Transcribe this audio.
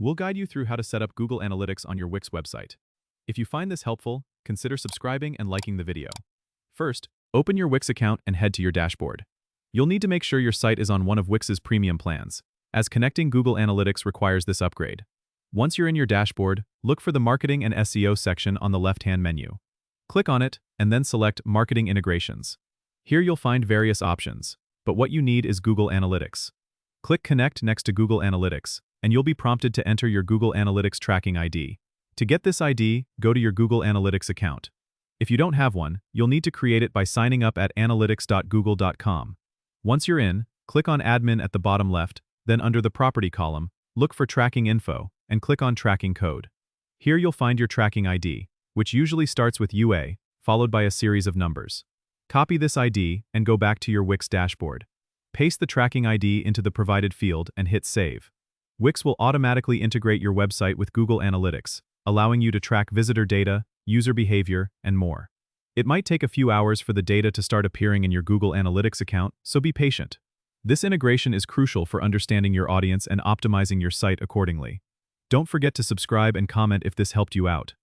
We'll guide you through how to set up Google Analytics on your Wix website. If you find this helpful, consider subscribing and liking the video. First, open your Wix account and head to your dashboard. You'll need to make sure your site is on one of Wix's premium plans, as connecting Google Analytics requires this upgrade. Once you're in your dashboard, look for the Marketing and SEO section on the left-hand menu. Click on it, and then select Marketing Integrations. Here you'll find various options, but what you need is Google Analytics. Click Connect next to Google Analytics, and you'll be prompted to enter your Google Analytics tracking ID. To get this ID, go to your Google Analytics account. If you don't have one, you'll need to create it by signing up at analytics.google.com. Once you're in, click on Admin at the bottom left, then under the Property column, look for Tracking Info, and click on Tracking Code. Here you'll find your tracking ID, which usually starts with UA, followed by a series of numbers. Copy this ID and go back to your Wix dashboard. Paste the tracking ID into the provided field and hit Save. Wix will automatically integrate your website with Google Analytics, allowing you to track visitor data, user behavior, and more. It might take a few hours for the data to start appearing in your Google Analytics account, so be patient. This integration is crucial for understanding your audience and optimizing your site accordingly. Don't forget to subscribe and comment if this helped you out.